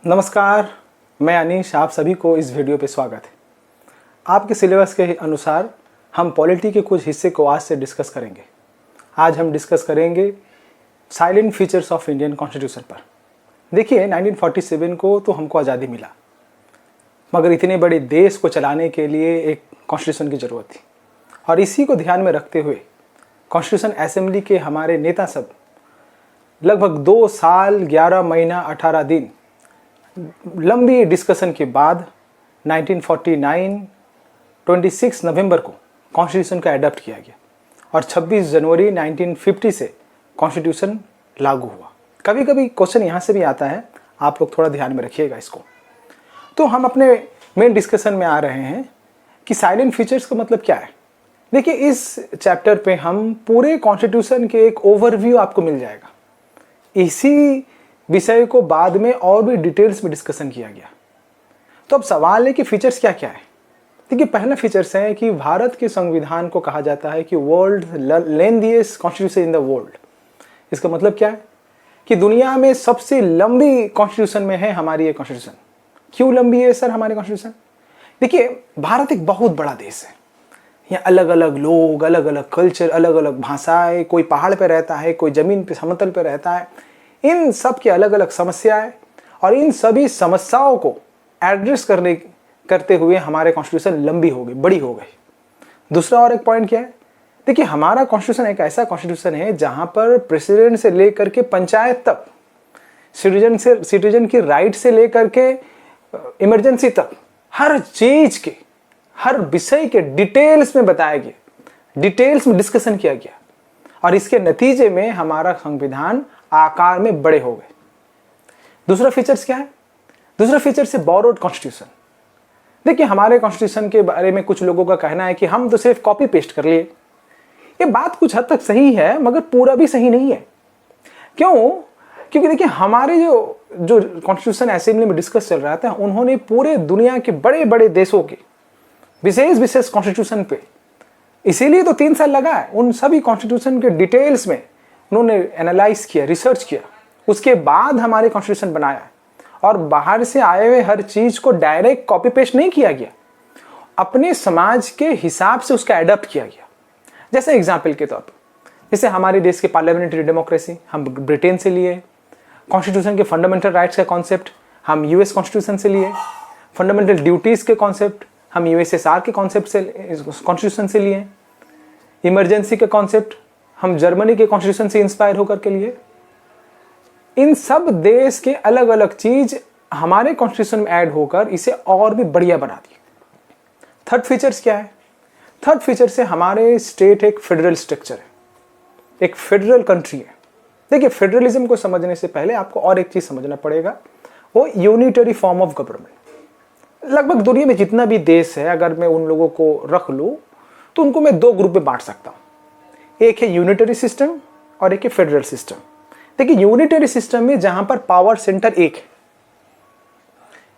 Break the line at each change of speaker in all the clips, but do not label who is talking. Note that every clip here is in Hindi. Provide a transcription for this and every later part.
नमस्कार, मैं अनीश, आप सभी को इस वीडियो पे स्वागत है। आपके सिलेबस के अनुसार हम पॉलिटी के कुछ हिस्से को आज से डिस्कस करेंगे। आज हम डिस्कस करेंगे salient features of Indian constitution पर। देखिए, 1947 को तो हमको आज़ादी मिला, मगर इतने बड़े देश को चलाने के लिए एक कॉन्स्टिट्यूशन की ज़रूरत थी। और इसी को ध्यान में रखते हुए कॉन्स्टिट्यूशन असेंबली के हमारे नेता सब लगभग 2 साल 11 महीना 18 दिन लंबी डिस्कशन के बाद 1949 26 नवंबर को कॉन्स्टिट्यूशन का एडॉप्ट किया गया और 26 जनवरी 1950 से कॉन्स्टिट्यूशन लागू हुआ। कभी कभी क्वेश्चन यहाँ से भी आता है, आप लोग थोड़ा ध्यान में रखिएगा इसको। तो हम अपने मेन डिस्कशन में आ रहे हैं कि साइलेंट फीचर्स का मतलब क्या है। देखिए, इस चैप्टर पे हम पूरे कॉन्स्टिट्यूशन के एक ओवरव्यू आपको मिल जाएगा। इसी विषय को बाद में और भी डिटेल्स में डिस्कशन किया गया। तो अब सवाल है कि फीचर्स क्या क्या है। देखिए, पहला फीचर्स है कि भारत के संविधान को कहा जाता है कि world lengthiest constitution in the world. इसका मतलब क्या है कि दुनिया में सबसे लंबी कॉन्स्टिट्यूशन में है हमारी ये कॉन्स्टिट्यूशन। क्यों लंबी है सर हमारी कॉन्स्टिट्यूशन? देखिए, भारत एक बहुत बड़ा देश है। यहाँ अलग अलग लोग, अलग अलग कल्चर, अलग अलग भाषाएं, कोई पहाड़ पे रहता है, कोई जमीन पे समतल पे रहता है। इन सब की अलग अलग समस्याएं और इन सभी समस्याओं को एड्रेस करते हुए हमारे कॉन्स्टिट्यूशन लंबी हो गई, बड़ी हो गई। दूसरा और एक पॉइंट क्या है, देखिए, हमारा कॉन्स्टिट्यूशन एक ऐसा कॉन्स्टिट्यूशन है जहां पर प्रेसिडेंट से लेकर के पंचायत तक, सिटीजन की राइट से लेकर के इमरजेंसी तक, हर चीज के, हर विषय के डिटेल्स में बताया गया, डिटेल्स में डिस्कशन किया गया और इसके नतीजे में हमारा संविधान आकार में बड़े हो गए। दूसरा फीचर्स क्या है? दूसरा फीचर्स है बोरोड कॉन्स्टिट्यूशन। देखिए, हमारे कॉन्स्टिट्यूशन के बारे में कुछ लोगों का कहना है कि हम तो सिर्फ कॉपी पेस्ट कर लिए। ये बात कुछ हद तक सही है, मगर पूरा भी सही नहीं है। क्यों? क्योंकि देखिए, हमारे जो कॉन्स्टिट्यूशन असेंबली में डिस्कस चल रहा था, उन्होंने पूरे दुनिया के बड़े बड़े देशों के विशेष कॉन्स्टिट्यूशन पे, इसीलिए तो 3 साल लगा है, उन सभी कॉन्स्टिट्यूशन के डिटेल्स में उन्होंने एनालाइज किया, रिसर्च किया, उसके बाद हमारे कॉन्स्टिट्यूशन बनाया। और बाहर से आए हुए हर चीज को डायरेक्ट कॉपी पेस्ट नहीं किया गया, अपने समाज के हिसाब से उसका एडॉप्ट किया गया। जैसे एग्जाम्पल के तौर पर, जैसे हमारे देश के पार्लियामेंट्री डेमोक्रेसी हम ब्रिटेन से लिए, कॉन्स्टिट्यूशन के फंडामेंटल राइट्स का कॉन्सेप्ट हम यूएस कॉन्स्टिट्यूशन से लिए, फंडामेंटल ड्यूटीज के कॉन्सेप्ट हम यूएसएसआर के कॉन्सेप्ट से, कॉन्स्टिट्यूशन से लिए, इमरजेंसी के कॉन्सेप्ट हम जर्मनी के कॉन्स्टिट्यूशन से इंस्पायर होकर के लिए। इन सब देश के अलग अलग चीज हमारे कॉन्स्टिट्यूशन में ऐड होकर इसे और भी बढ़िया बना दी। थर्ड फीचर्स क्या है? थर्ड फीचर से हमारे स्टेट एक फेडरल स्ट्रक्चर है, एक फेडरल कंट्री है। देखिए, फेडरलिज्म को समझने से पहले आपको और एक चीज समझना पड़ेगा, वो यूनिटरी फॉर्म ऑफ गवर्नमेंट। लगभग दुनिया में जितना भी देश है, अगर मैं उन लोगों को रख लूं तो उनको मैं 2 ग्रुप में बांट सकता हूं। एक है यूनिटरी सिस्टम और एक है फेडरल सिस्टम। देखिए, यूनिटरी सिस्टम में जहां पर पावर सेंटर एक है,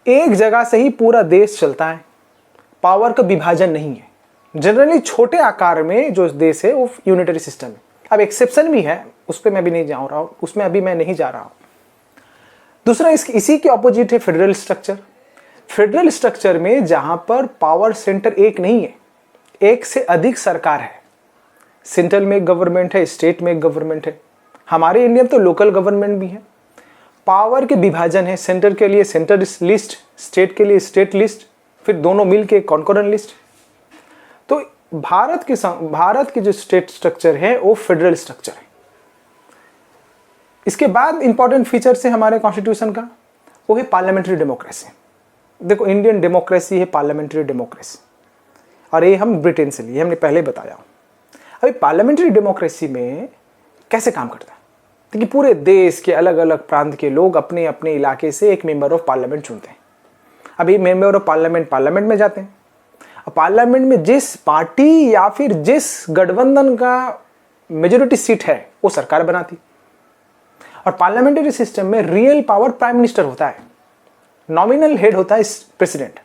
एक जगह से ही पूरा देश चलता है, पावर का विभाजन नहीं है। जनरली छोटे आकार में जो देश है वो यूनिटरी सिस्टम है। अब एक्सेप्शन भी है, उस पर मैं भी नहीं जा रहा हूं, उसमें अभी मैं नहीं जा रहा हूं। दूसरा इसी के ऑपोजिट है फेडरल स्ट्रक्चर। फेडरल स्ट्रक्चर में जहां पर पावर सेंटर एक नहीं है, एक से अधिक सरकार है। सेंट्रल में एक गवर्नमेंट है, स्टेट में एक गवर्नमेंट है। हमारे इंडिया में तो लोकल गवर्नमेंट भी है। पावर के विभाजन है, सेंटर के लिए सेंटर लिस्ट, स्टेट के लिए स्टेट लिस्ट, फिर दोनों मिलके कॉन्करेंट लिस्ट। तो भारत की जो स्टेट स्ट्रक्चर है वो फेडरल स्ट्रक्चर है। इसके बाद इंपॉर्टेंट फीचर से हमारे कॉन्स्टिट्यूशन का वो है पार्लियामेंट्री डेमोक्रेसी। देखो, इंडियन डेमोक्रेसी है पार्लियामेंट्री डेमोक्रेसी, और ये हम ब्रिटेन से लिए, हमने पहले बताया। अभी पार्लियामेंट्री डेमोक्रेसी में कैसे काम करता है? देखिए, पूरे देश के अलग अलग प्रांत के लोग अपने अपने इलाके से एक मेंबर ऑफ पार्लियामेंट चुनते हैं। अभी मेंबर ऑफ पार्लियामेंट में जाते हैं। अब पार्लियामेंट में जिस पार्टी या फिर जिस गठबंधन का मेजोरिटी सीट है वो सरकार बनाती। और पार्लियामेंट्री सिस्टम में रियल पावर प्राइम मिनिस्टर होता है, नॉमिनल हेड होता है प्रेसिडेंट।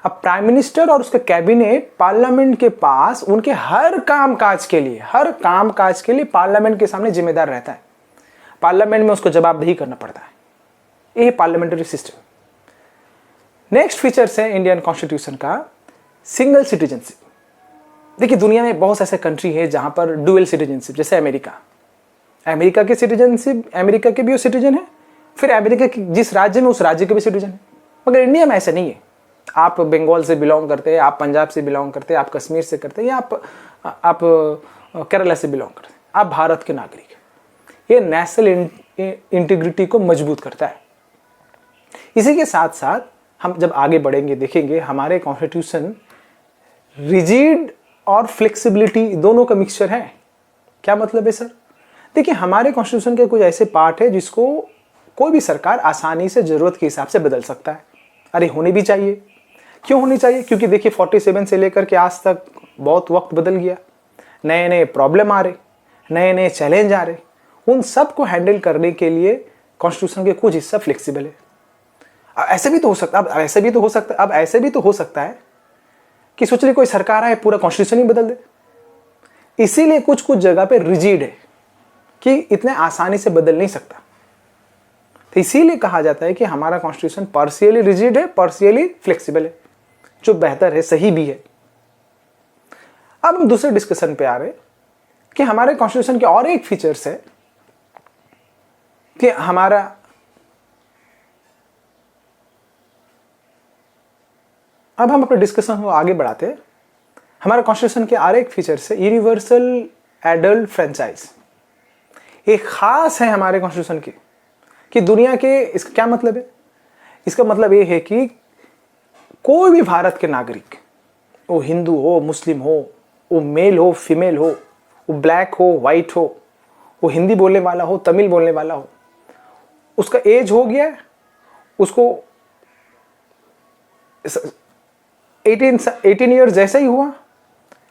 अब प्राइम मिनिस्टर और उसका कैबिनेट पार्लियामेंट के पास उनके हर काम काज के लिए पार्लियामेंट के सामने जिम्मेदार रहता है। पार्लियामेंट में उसको जवाबदेही करना पड़ता है। ये पार्लियामेंट्री सिस्टम। नेक्स्ट फीचर्स है इंडियन कॉन्स्टिट्यूशन का सिंगल सिटीजनशिप। देखिए दुनिया में बहुत ऐसे कंट्री है जहां पर डुअल सिटीजनशिप, जैसे अमेरिका के सिटीजनशिप, अमेरिका के भी वो सिटीजन है, फिर अमेरिका के जिस राज्य में उस राज्य के भी सिटीजन है। मगर इंडिया में ऐसा नहीं है। आप बंगाल से बिलोंग करते हैं, आप पंजाब से बिलोंग करते हैं, आप कश्मीर से करते हैं, या आप केरला से बिलोंग करते हैं, आप भारत के नागरिक हैं। ये नेशनल इंटीग्रिटी को मजबूत करता है। इसी के साथ साथ हम जब आगे बढ़ेंगे देखेंगे हमारे कॉन्स्टिट्यूशन रिजिड और फ्लेक्सिबिलिटी दोनों का मिक्सचर है। क्या मतलब है सर? देखिए हमारे कॉन्स्टिट्यूशन के कुछ ऐसे पार्ट है जिसको कोई भी सरकार आसानी से जरूरत के हिसाब से बदल सकता है। अरे होनी भी चाहिए। क्यों होनी चाहिए? क्योंकि देखिए 47 से लेकर के आज तक बहुत वक्त बदल गया, नए नए प्रॉब्लम आ रहे, नए नए चैलेंज आ रहे। उन सब को हैंडल करने के लिए कॉन्स्टिट्यूशन के कुछ हिस्सा फ्लेक्सिबल है। ऐसे भी तो हो सकता है, अब ऐसे भी तो हो सकता है कि सोच रही कोई सरकार आए पूरा कॉन्स्टिट्यूशन ही बदल दे। इसीलिए कुछ कुछ जगह पे रिजिड है कि इतने आसानी से बदल नहीं सकता। तो इसीलिए कहा जाता है कि हमारा कॉन्स्टिट्यूशन पार्शियली रिजिड है, पार्शियली फ्लेक्सिबल है, जो बेहतर है, सही भी है। अब हम दूसरे डिस्कशन पे आ रहे कि हमारे कॉन्स्टिट्यूशन के और एक फीचर्स है कि अब हम अपने डिस्कशन को आगे बढ़ाते हैं। हमारे कॉन्स्टिट्यूशन के और एक फीचर है यूनिवर्सल एडल्ट फ्रेंचाइज। एक खास है हमारे कॉन्स्टिट्यूशन की कि दुनिया के, इसका क्या मतलब है? इसका मतलब ये है कि कोई भी भारत के नागरिक, वो हिंदू हो, मुस्लिम हो, वो मेल हो, फीमेल हो, वो ब्लैक हो, वाइट हो, वो हिंदी बोलने वाला हो, तमिल बोलने वाला हो, उसका एज हो गया, उसको 18 ईयर जैसे ही हुआ,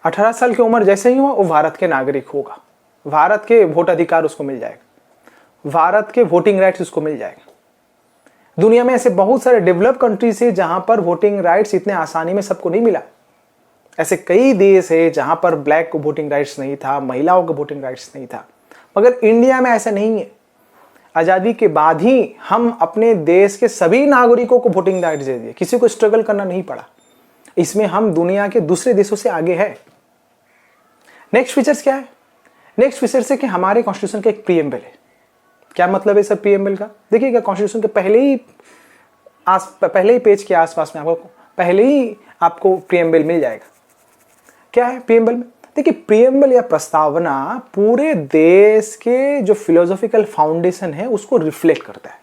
18 साल की उम्र जैसे ही हुआ, वो भारत के नागरिक होगा। भारत के वोट अधिकार उसको मिल जाएगा, भारत के वोटिंग राइट्स उसको मिल जाएगा। दुनिया में ऐसे बहुत सारे डेवलप कंट्रीज है जहां पर वोटिंग राइट्स इतने आसानी में सबको नहीं मिला। ऐसे कई देश है जहां पर ब्लैक को वोटिंग राइट्स नहीं था, महिलाओं को वोटिंग राइट्स नहीं था। मगर इंडिया में ऐसा नहीं है। आज़ादी के बाद ही हम अपने देश के सभी नागरिकों को वोटिंग राइट्स दे दिए, किसी को स्ट्रगल करना नहीं पड़ा। इसमें हम दुनिया के दूसरे देशों से आगे है। नेक्स्ट फीचर्स क्या है? नेक्स्ट फीचर्स है कि हमारे कॉन्स्टिट्यूशन का एक प्रीएम्बल है। क्या मतलब है सर प्रीएम्बल का? देखिएगा कॉन्स्टिट्यूशन के पहले ही पेज के आसपास में आपको प्रीएम्बल मिल जाएगा। क्या है प्रीएम्बल में? देखिए प्रीएम्बल या प्रस्तावना पूरे देश के जो फिलोसॉफिकल फाउंडेशन है उसको रिफ्लेक्ट करता है।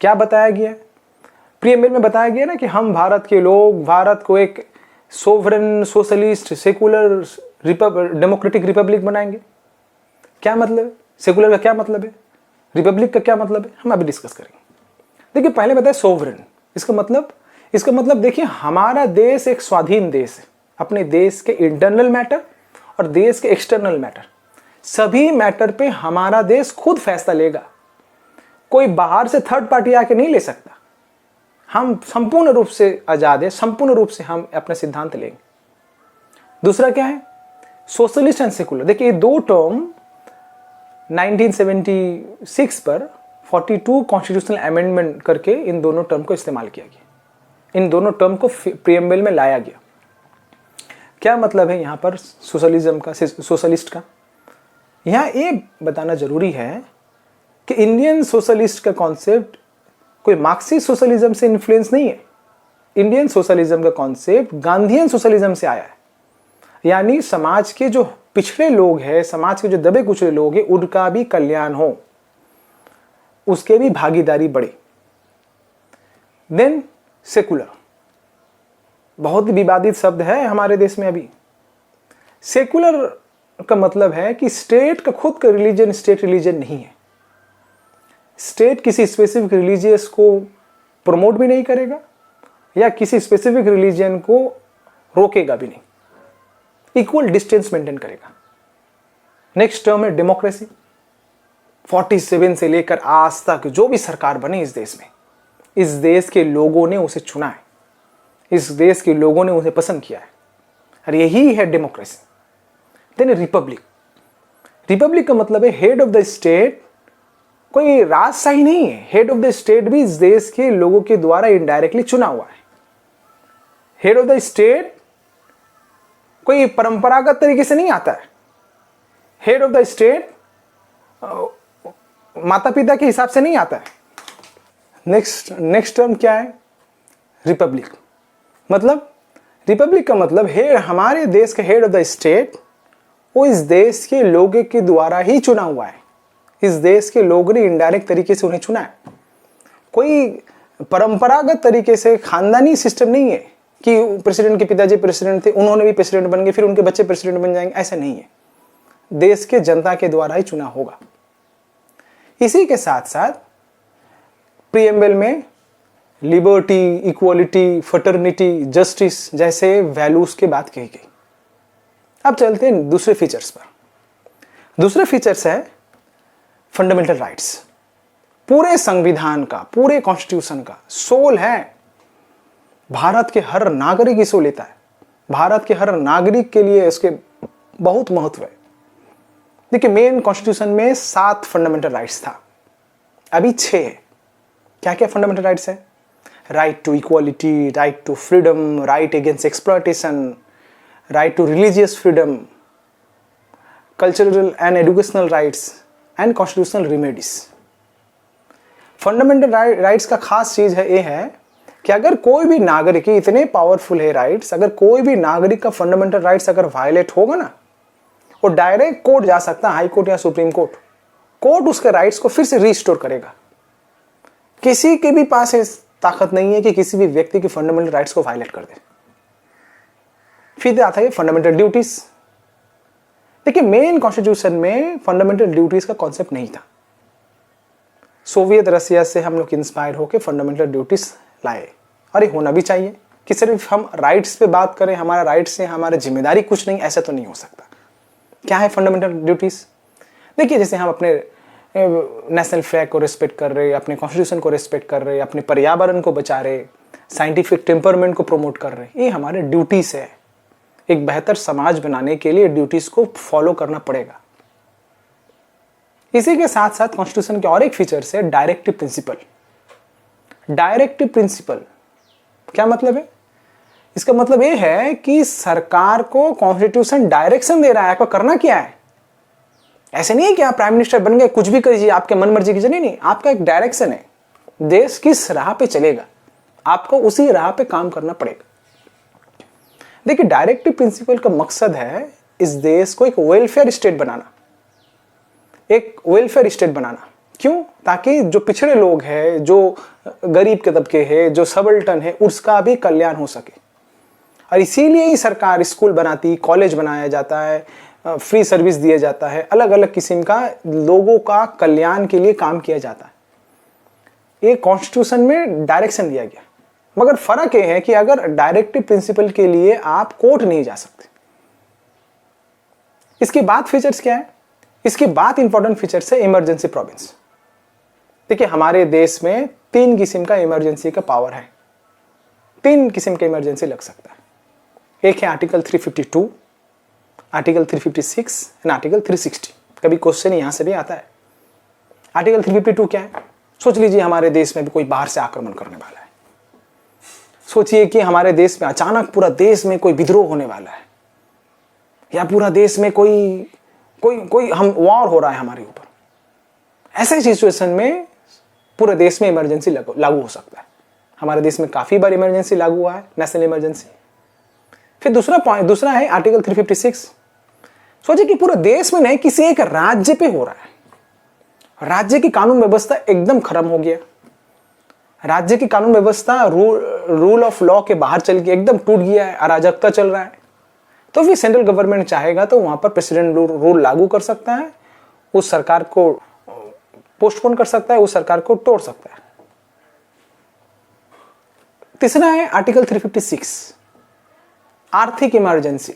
क्या बताया गया है प्रीएम्बल में? बताया गया ना कि हम भारत के लोग भारत को एक sovereign, socialist, secular, democratic Republic बनाएंगे। क्या मतलब है? सेकुलर का क्या मतलब है? रिपब्लिक का क्या मतलब है? हम अभी डिस्कस करेंगे। देखिए पहले बताया सोवरेन। इसका मतलब देखिए हमारा देश एक स्वाधीन देश है। अपने देश के इंटरनल मैटर और देश के एक्सटर्नल मैटर, सभी मैटर पे हमारा देश खुद फैसला लेगा। कोई बाहर से थर्ड पार्टी आके नहीं ले सकता। हम संपूर्ण रूप से आजाद है, संपूर्ण रूप से हम अपने सिद्धांत लेंगे। दूसरा क्या है? Socialist and secular. देखिए ये दो टर्म 1976 पर 42 कॉन्स्टिट्यूशनल अमेंडमेंट करके इन दोनों टर्म को इस्तेमाल किया गया। इन दोनों टर्म को प्रीएम्बल में लाया गया। क्या मतलब है यहाँ पर सोशलिज्म का, सोशलिस्ट का? यहाँ ये बताना जरूरी है कि इंडियन सोशलिस्ट का कॉन्सेप्ट कोई मार्क्सिस्ट सोशलिज्म से इन्फ्लुएंस नहीं है। इंडियन सोशलिज्म का कॉन्सेप्ट गांधीयन सोशलिज्म से आया है। यानी समाज के जो पिछड़े लोग हैं, समाज के जो दबे कुचले लोग हैं, उनका भी कल्याण हो, उसके भी भागीदारी बढ़े। देन सेकुलर, बहुत विवादित शब्द है हमारे देश में अभी। सेकुलर का मतलब है कि स्टेट का खुद का रिलीजन स्टेट रिलीजन नहीं है। स्टेट किसी स्पेसिफिक रिलीजियस को प्रमोट भी नहीं करेगा या किसी स्पेसिफिक रिलीजन को रोकेगा भी नहीं, इक्वल डिस्टेंस मेंटेन करेगा। नेक्स्ट टर्म है डेमोक्रेसी। 47 से लेकर आज तक जो भी सरकार बनी इस देश में, इस देश के लोगों ने उसे चुना है, इस देश के लोगों ने उसे पसंद किया है, और यही है डेमोक्रेसी। Then Republic. रिपब्लिक का मतलब है हेड ऑफ द स्टेट कोई राजशाही नहीं है। हेड ऑफ द स्टेट भी इस देश के लोगों के द्वारा इनडायरेक्टली चुना हुआ है। हेड ऑफ द स्टेट कोई परंपरागत तरीके से नहीं आता है। हेड ऑफ द स्टेट माता पिता के हिसाब से नहीं आता है। नेक्स्ट टर्म क्या है? रिपब्लिक। मतलब रिपब्लिक का मतलब है हमारे देश का हेड ऑफ द स्टेट वो इस देश के लोगों के द्वारा ही चुना हुआ है। इस देश के लोगों ने इनडायरेक्ट तरीके से उन्हें चुना है। कोई परंपरागत तरीके से खानदानी सिस्टम नहीं है कि प्रेसिडेंट के पिताजी प्रेसिडेंट थे, उन्होंने भी प्रेसिडेंट बन गए, फिर उनके बच्चे प्रेसिडेंट बन जाएंगे, ऐसा नहीं है। देश के जनता के द्वारा ही चुना होगा। इसी के साथ साथ प्रीएम्बल में लिबर्टी, इक्वालिटी, फर्टर्निटी, जस्टिस जैसे वैल्यूज की बात कही गई। अब चलते हैं दूसरे फीचर्स पर। दूसरे फीचर्स है फंडामेंटल राइट्स। पूरे संविधान का, पूरे कॉन्स्टिट्यूशन का सोल है। भारत के हर नागरिक इसको लेता है। भारत के हर नागरिक के लिए इसके बहुत महत्व है। देखिए, मेन कॉन्स्टिट्यूशन में 7 फंडामेंटल राइट्स था, अभी 6 है। क्या क्या फंडामेंटल राइट्स है? Right to equality, right to freedom, right against exploitation, right to religious freedom, cultural and educational rights and constitutional remedies. Fundamental rights का खास चीज है ये है कि अगर कोई भी नागरिक, इतने पावरफुल है राइट्स, अगर कोई भी नागरिक का फंडामेंटल राइट्स अगर वायलेट होगा ना, वो डायरेक्ट कोर्ट जा सकता है, हाई कोर्ट या सुप्रीम कोर्ट। कोर्ट उसके राइट्स को फिर से रिस्टोर करेगा। किसी के भी पास ताकत नहीं है कि किसी भी व्यक्ति के फंडामेंटल राइट्स को वायलेट कर दे। फिर आता है फंडामेंटल ड्यूटीज। देखिए, मेन कॉन्स्टिट्यूशन में फंडामेंटल ड्यूटीज का कॉन्सेप्ट नहीं था। सोवियत रशिया से हम लोग इंस्पायर होकर फंडामेंटल ड्यूटीज लाए, और ये होना भी चाहिए कि सिर्फ हम राइट्स पे बात करें, हमारा राइट्स से हमारी जिम्मेदारी कुछ नहीं, ऐसा तो नहीं हो सकता। क्या है फंडामेंटल ड्यूटीज? देखिए, जैसे हम अपने नेशनल फ्लैग को रिस्पेक्ट कर रहे, अपने कॉन्स्टिट्यूशन को रिस्पेक्ट कर रहे, अपने पर्यावरण को बचा रहे, साइंटिफिक टेम्परमेंट को प्रमोट कर रहे, ये हमारे ड्यूटीज है। एक बेहतर समाज बनाने के लिए ड्यूटीज को फॉलो करना पड़ेगा। इसी के साथ साथ कॉन्स्टिट्यूशन के और एक फीचर है डायरेक्टिव प्रिंसिपल। डायरेक्टिव प्रिंसिपल क्या मतलब है? इसका मतलब ये है कि सरकार को कॉन्स्टिट्यूशन डायरेक्शन दे रहा है, आपको करना क्या है। ऐसे नहीं है कि आप प्राइम मिनिस्टर बन गए कुछ भी करिए, आपके मन मर्जी कीजिए, नहीं, आपका एक डायरेक्शन है। देश किस राह पे चलेगा, आपको उसी राह पे काम करना पड़ेगा। देखिए, डायरेक्टिव प्रिंसिपल का मकसद है इस देश को एक वेलफेयर स्टेट बनाना, एक वेलफेयर स्टेट बनाना। क्यों? ताकि जो पिछड़े लोग हैं, जो गरीब के तबके हैं, जो सबल्टन है, उसका भी कल्याण हो सके। और इसीलिए ही सरकार स्कूल बनाती, कॉलेज बनाया जाता है, फ्री सर्विस दिया जाता है, अलग अलग किस्म का लोगों का कल्याण के लिए काम किया जाता है। ये कॉन्स्टिट्यूशन में डायरेक्शन दिया गया। मगर फर्क यह है कि अगर डायरेक्टिव प्रिंसिपल के लिए आप कोर्ट नहीं जा सकते। इसके बाद फीचर्स क्या है? इसके बाद इंपॉर्टेंट फीचर्स है इमरजेंसी प्रोविंस। देखिए, हमारे देश में 3 किस्म का इमरजेंसी का पावर है। 3 किस्म का इमरजेंसी लग सकता है। एक है आर्टिकल 352, आर्टिकल 356 एंड आर्टिकल 360। कभी क्वेश्चन यहां से भी आता है। आर्टिकल 352 क्या है? सोच लीजिए हमारे देश में भी कोई बाहर से आक्रमण करने वाला है। सोचिए कि हमारे देश में अचानक पूरा देश में कोई विद्रोह होने वाला है, या पूरा देश में कोई हम वॉर हो रहा है हमारे ऊपर। ऐसे सिचुएशन में पूरे देश में इमरजेंसी लागू हो सकता है। हमारे देश में काफी बार इमरजेंसी लागू हुआ है, नेशनल इमरजेंसी। फिर दूसरा है आर्टिकल 356। सोचिए कि पूरे देश में नहीं, किसी एक राज्य पे हो रहा है। राज्य की कानून व्यवस्था एकदम खत्म हो गया। राज्य की कानून व्यवस्था रूल ऑफ लॉ के बाहर चल गई, एकदम टूट गया है, अराजकता चल रहा है। तो फिर सेंट्रल गवर्नमेंट चाहेगा तो वहां पर प्रेसिडेंट रूल लागू कर सकता है, उस सरकार को पोस्टपोन कर सकता है, उस सरकार को तोड़ सकता है। तीसरा है आर्टिकल 356, आर्थिक इमरजेंसी।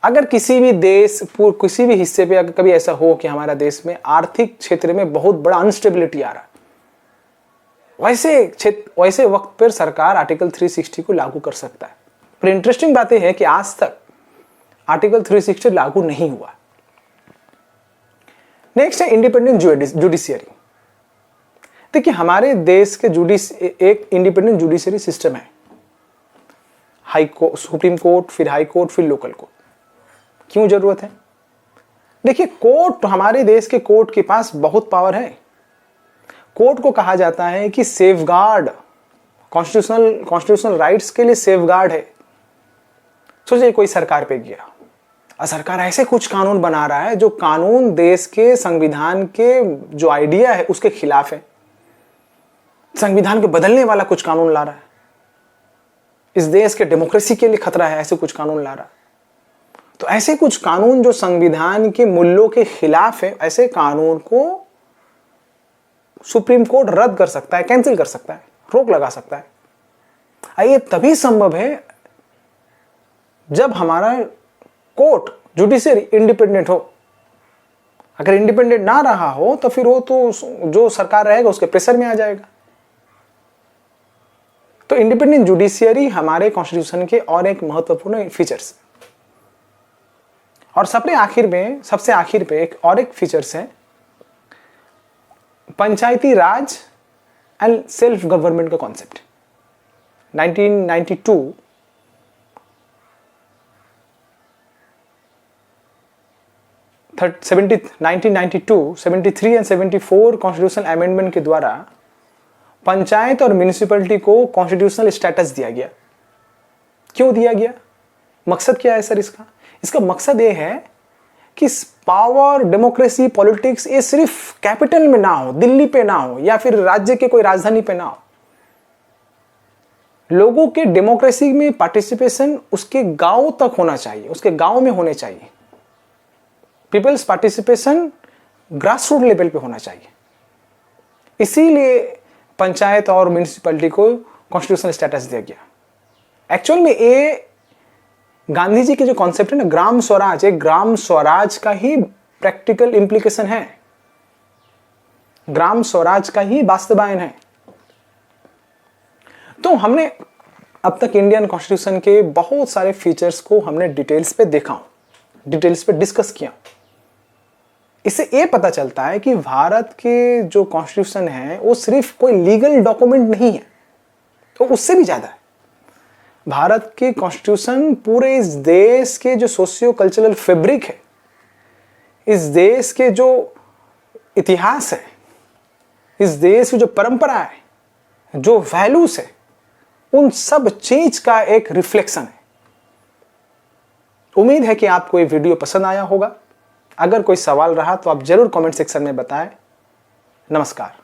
अगर किसी भी देश, किसी भी हिस्से पे अगर कभी ऐसा हो कि हमारा देश में आर्थिक क्षेत्र में बहुत बड़ा अनस्टेबिलिटी आ रहा है, वैसे वक्त पर सरकार आर्टिकल 360 को लागू कर सकता है। पर इंटरेस्टिंग बात यह है कि आज तक आर्टिकल 360 लागू नहीं हुआ। नेक्स्ट है इंडिपेंडेंट जुडिशियरी। देखिए हमारे देश के एक इंडिपेंडेंट जुडिशियरी सिस्टम है, हाई कोर्ट, सुप्रीम कोर्ट, फिर हाई कोर्ट, फिर लोकल कोर्ट। क्यों जरूरत है? देखिए कोर्ट, हमारे देश के कोर्ट के पास बहुत पावर है। कोर्ट को कहा जाता है कि सेफगार्ड, कॉन्स्टिट्यूशनल राइट्स के लिए सेफगार्ड है। सोचिए कोई सरकार पे गया और सरकार ऐसे कुछ कानून बना रहा है जो कानून देश के संविधान के जो आइडिया है उसके खिलाफ है, संविधान को बदलने वाला कुछ कानून ला रहा है, इस देश के डेमोक्रेसी के लिए खतरा है, ऐसे कुछ कानून ला रहा है। तो ऐसे कुछ कानून जो संविधान के मूल्यों के खिलाफ है, ऐसे कानून को सुप्रीम कोर्ट रद्द कर सकता है, कैंसिल कर सकता है, रोक लगा सकता है। ये तभी संभव है जब हमारा कोर्ट, जुडिशियरी इंडिपेंडेंट हो। अगर इंडिपेंडेंट ना रहा हो तो फिर वो तो जो सरकार रहेगा उसके प्रेशर में आ जाएगा। तो इंडिपेंडेंट जुडिशियरी हमारे कॉन्स्टिट्यूशन के और एक महत्वपूर्ण फीचर्स। और सबसे आखिर पे एक फीचर्स है पंचायती राज एंड सेल्फ गवर्नमेंट का कॉन्सेप्ट। 1992 73 एंड 74 कॉन्स्टिट्यूशनल अमेंडमेंट के द्वारा पंचायत और म्यूनिसिपैलिटी को कॉन्स्टिट्यूशनल स्टेटस दिया गया। क्यों दिया गया? मकसद क्या है सर इसका? इसका मकसद यह है कि पावर, डेमोक्रेसी, पॉलिटिक्स ये सिर्फ कैपिटल में ना हो, दिल्ली पे ना हो या फिर राज्य के कोई राजधानी पे ना हो। लोगों के डेमोक्रेसी में पार्टिसिपेशन उसके गांव तक होना चाहिए, उसके गांव में होने चाहिए। People's participation grass root level पे होना चाहिए। इसीलिए पंचायत और म्यूनिसिपैलिटी को कॉन्स्टिट्यूशनल स्टेटस दिया गया। एक्चुअल में ये गांधी जी के जो कॉन्सेप्ट है ना, ग्राम स्वराज, एक ग्राम स्वराज का ही प्रैक्टिकल इंप्लीकेशन है, ग्राम स्वराज का ही वास्तवायन है। तो हमने अब तक इंडियन कॉन्स्टिट्यूशन के बहुत सारे फीचर्स को हमने डिटेल्स पे देखा, डिटेल्स पे डिस्कस किया। इससे ये पता चलता है कि भारत के जो कॉन्स्टिट्यूशन है वो सिर्फ कोई लीगल डॉक्यूमेंट नहीं है, तो उससे भी ज्यादा है। भारत के कॉन्स्टिट्यूशन पूरे इस देश के जो सोशियो कल्चरल फैब्रिक है, इस देश के जो इतिहास है, इस देश की जो परंपरा है, जो वैल्यूज है, उन सब चीज का एक रिफ्लेक्शन है। उम्मीद है कि आपको ये वीडियो पसंद आया होगा। अगर कोई सवाल रहा तो आप जरूर कमेंट सेक्शन में बताएं। नमस्कार।